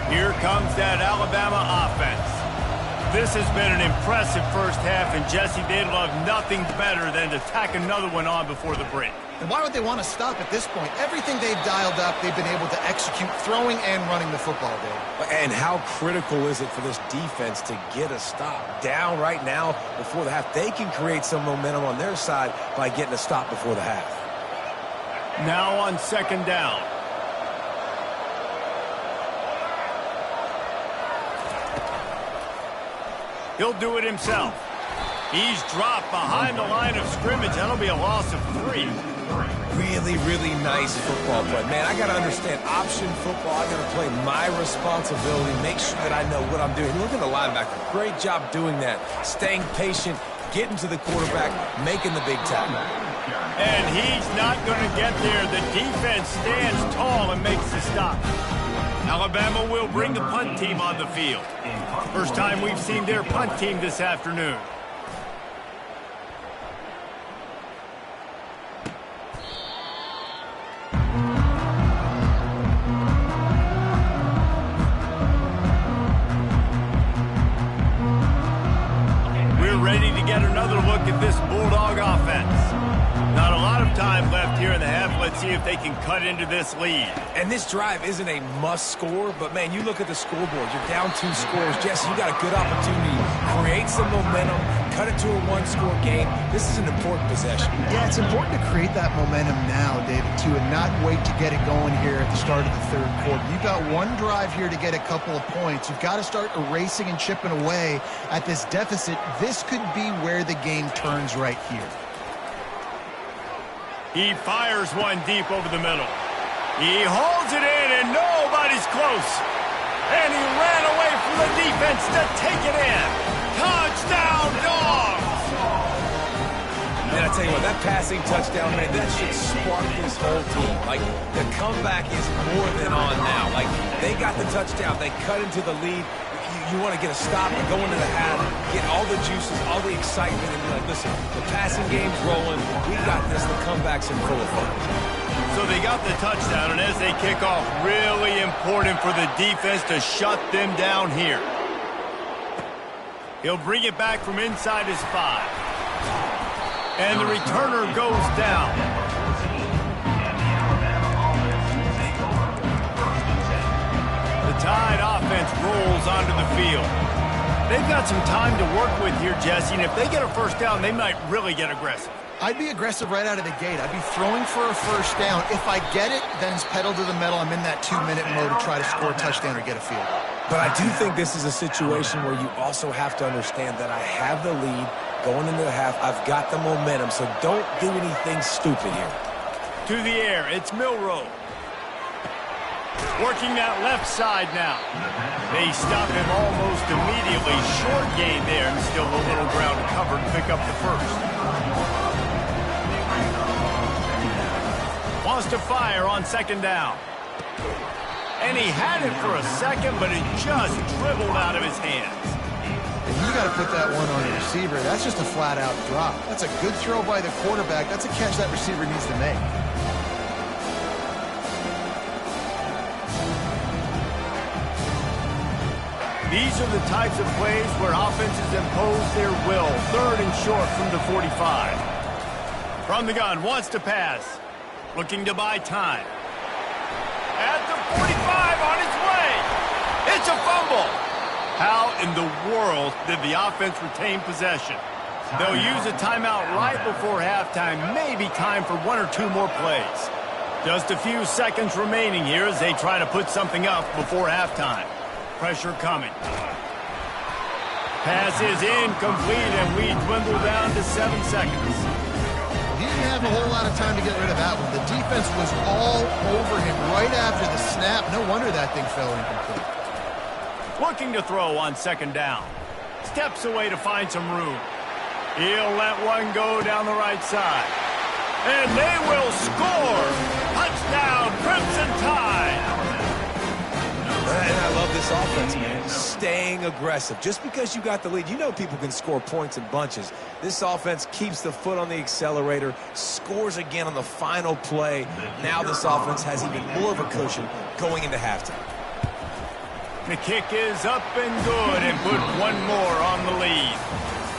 Speaker 1: Here comes that Alabama offense. This has been an impressive first half, and Jesse, they'd love nothing better than to tack another one on before the break.
Speaker 2: And why would they want to stop at this point? Everything they've dialed up, they've been able to execute throwing and running the football, Dave.
Speaker 3: And how critical is it for this defense to get a stop? Down right now before the half. They can create some momentum on their side by getting a stop before the half.
Speaker 1: Now on 2nd down. He'll do it himself. He's dropped behind the line of scrimmage. That'll be a loss of 3.
Speaker 3: Really, really nice football play. Man, I got to understand option football. I got to play my responsibility, make sure that I know what I'm doing. Look at the linebacker. Great job doing that. Staying patient, getting to the quarterback, making the big tackle.
Speaker 1: And he's not going to get there. The defense stands tall and makes the stop. Alabama will bring the punt team on the field. First time we've seen their punt team this afternoon. We're ready to get another look at this Bulldog offense. Not a lot of time left here in the half. Let's see if they can cut into this lead.
Speaker 3: And this drive isn't a must score, but man, you look at the scoreboard. You're down 2 scores. Jesse, you got a good opportunity. Create some momentum. Cut it to a 1-score game. This is an important possession.
Speaker 2: Yeah, it's important to create that momentum now, David, too, and not wait to get it going here at the start of the 3rd quarter. You've got 1 drive here to get a couple of points. You've got to start erasing and chipping away at this deficit. This could be where the game turns right here.
Speaker 1: He fires one deep over the middle. He holds it in, and nobody's close. And he ran away from the defense to take it in. Touchdown, Dogs!
Speaker 3: And I tell you what, that passing touchdown, man, that should spark this whole team. Like, the comeback is more than on now. Like, they got the touchdown. They cut into the lead. You want to get a stop and go into the half, get all the juices, all the excitement, and be like, listen, the passing game's rolling. We got this. The comeback's in full effect.
Speaker 1: So they got the touchdown, and as they kick off, really important for the defense to shut them down here. He'll bring it back from inside his 5. And the returner goes down. The Tide offense rolls onto the field. They've got some time to work with here, Jesse, and if they get a first down, they might really get aggressive.
Speaker 2: I'd be aggressive right out of the gate. I'd be throwing for a first down. If I get it, then it's pedal to the metal. I'm in that 2-minute mode to try to score a touchdown or get a field.
Speaker 3: But I do think this is a situation where you also have to understand that I have the lead going into the half. I've got the momentum, so don't do anything stupid here.
Speaker 1: To the air, it's Milroe. Working that left side now. They stop him almost immediately. Short gain there, and still a little ground to cover to pick up the first. Wants to fire on second down. And he had it for a second, but it just dribbled out of his hands.
Speaker 2: And you got to put that one on the receiver. That's just a flat-out drop. That's a good throw by the quarterback. That's a catch that receiver needs to make.
Speaker 1: These are the types of plays where offenses impose their will. 3rd and short from the 45. From the gun, wants to pass. Looking to buy time. At the 45, on its way. It's a fumble. How in the world did the offense retain possession? They'll use a timeout right before halftime. Maybe time for 1 or 2 more plays. Just a few seconds remaining here as they try to put something up before halftime. Pressure coming. Pass is incomplete, and we dwindle down to 7 seconds.
Speaker 2: He didn't have a whole lot of time to get rid of that one. The defense was all over him right after the snap. No wonder that thing fell incomplete.
Speaker 1: Looking to throw on second down. Steps away to find some room. He'll let one go down the right side. And they will score! Touchdown, Crimson Tide!
Speaker 3: And I love this offense, man. Staying aggressive. Just because you got the lead, you know people can score points in bunches. This offense keeps the foot on the accelerator, scores again on the final play. Now this offense has even more of a cushion going into halftime.
Speaker 1: The kick is up and good, and put one more on the lead.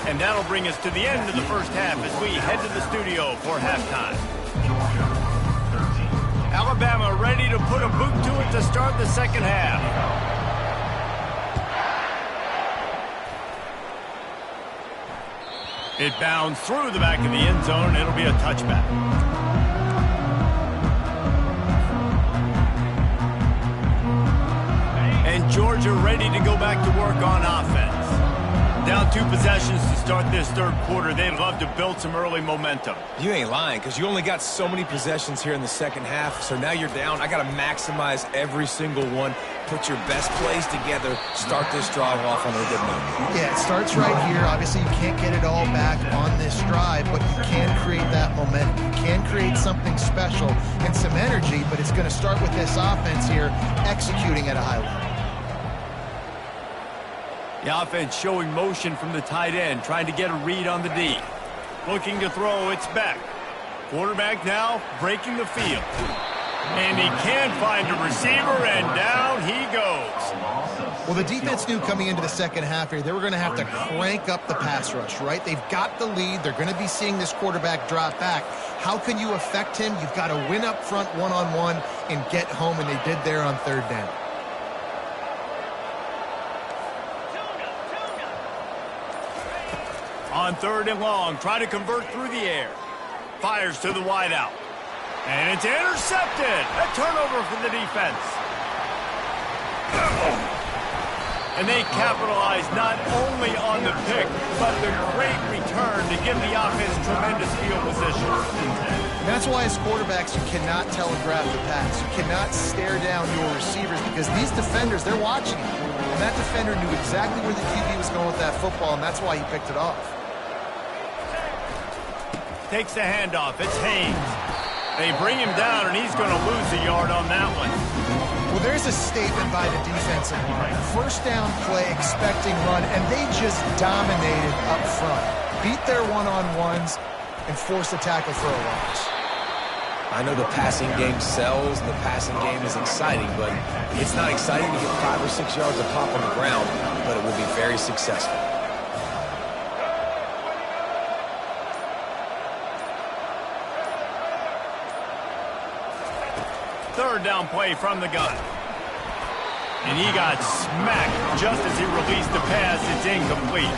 Speaker 1: And that'll bring us to the end of the first half as we head to the studio for halftime. Alabama ready to put a boot to it to start the second half. It bounds through the back of the end zone. It'll be a touchback. And Georgia ready to go back to work on offense. Down 2 possessions to start this third quarter. They'd love to build some early momentum.
Speaker 3: You ain't lying, because you only got so many possessions here in the second half, so now you're down. I got to maximize every single one. Put your best plays together. Start this drive off on a good note.
Speaker 2: Yeah, it starts right here. Obviously, you can't get it all back on this drive, but you can create that momentum. You can create something special and some energy, but it's going to start with this offense here executing at a high level.
Speaker 1: The offense showing motion from the tight end, trying to get a read on the D. Looking to throw, it's back. Quarterback now breaking the field. And he can't find a receiver, and down he goes.
Speaker 2: Well, the defense knew coming into the second half here, they were going to have to crank up the pass rush, right? They've got the lead. They're going to be seeing this quarterback drop back. How can you affect him? You've got to win up front one-on-one and get home, and they did there on third down.
Speaker 1: On 3rd and long, try to convert through the air. Fires to the wideout. And it's intercepted. A turnover for the defense. And they capitalize not only on the pick, but the great return to give the offense tremendous field position.
Speaker 2: And that's why as quarterbacks, you cannot telegraph the pass. You cannot stare down your receivers because these defenders, they're watching you. And that defender knew exactly where the QB was going with that football, and that's why he picked it off.
Speaker 1: Takes the handoff. It's Haynes. They bring him down, and he's going to lose a yard on that one.
Speaker 2: Well, there's a statement by the defensive line. First down play, expecting run, and they just dominated up front. Beat their one-on-ones and forced a tackle for a loss.
Speaker 3: I know the passing game sells, and the passing game is exciting, but it's not exciting to get 5 or 6 yards of pop on the ground, but it will be very successful.
Speaker 1: Third down play from the gun. And he got smacked just as he released the pass. It's incomplete.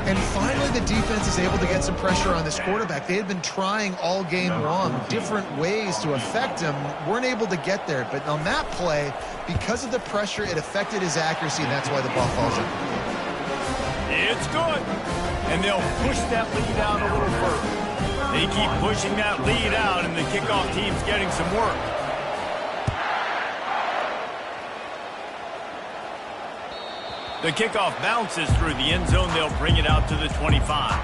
Speaker 2: And finally, the defense is able to get some pressure on this quarterback. They had been trying all game long different ways to affect him. Weren't able to get there. But on that play, because of the pressure, it affected his accuracy, and that's why the ball falls in.
Speaker 1: It's good. And they'll push that lead out a little further. They keep pushing that lead out, and the kickoff team's getting some work. The kickoff bounces through the end zone. They'll bring it out to the 25.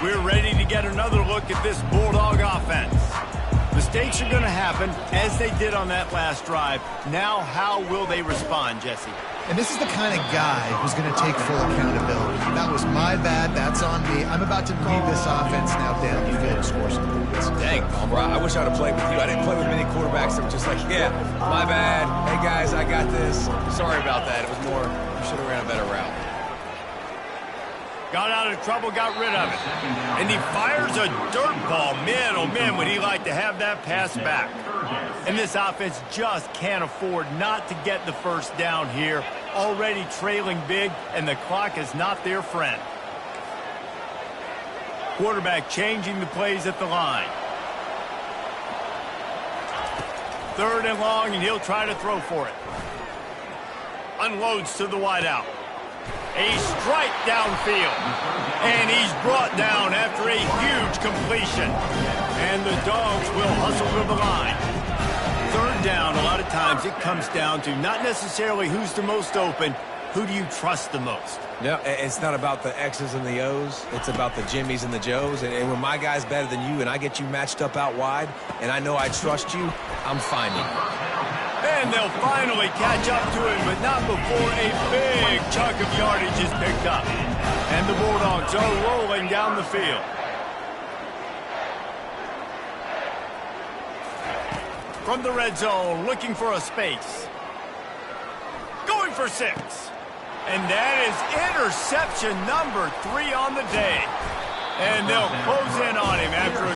Speaker 1: We're ready to get another look at this Bulldog offense. Mistakes are going to happen, as they did on that last drive. Now, how will they respond, Jesse?
Speaker 2: And this is the kind of guy who's going to take full accountability. That was my bad. That's on me. I'm about to lead this offense now down the field and score some points.
Speaker 3: Dang, Palmer, I wish I'd have played with you. I didn't play with many quarterbacks that were just like, yeah, my bad. Hey, guys, I got this. Sorry about that. It was more, you should have ran a better route.
Speaker 1: Got out of trouble, got rid of it. And he fires a dirt ball. Man, oh man, would he like to have that pass back. And this offense just can't afford not to get the first down here. Already trailing big, and the clock is not their friend. Quarterback changing the plays at the line. Third and long, and he'll try to throw for it. Unloads to the wideout. A strike downfield. And he's brought down after a huge completion. And the Dogs will hustle to the line. Third down, a lot of times it comes down to not necessarily who's the most open, who do you trust the most?
Speaker 3: Yeah, it's not about the X's and the O's. It's about the Jimmies and the Joes. And when my guy's better than you and I get you matched up out wide and I know I trust you, I'm finding you.
Speaker 1: And they'll finally catch up to him, but not before a big chunk of yardage is picked up. And the Bulldogs are rolling down the field. From the red zone, looking for a space. Going for 6. And that is interception number 3 on the day. And they'll close in on him after a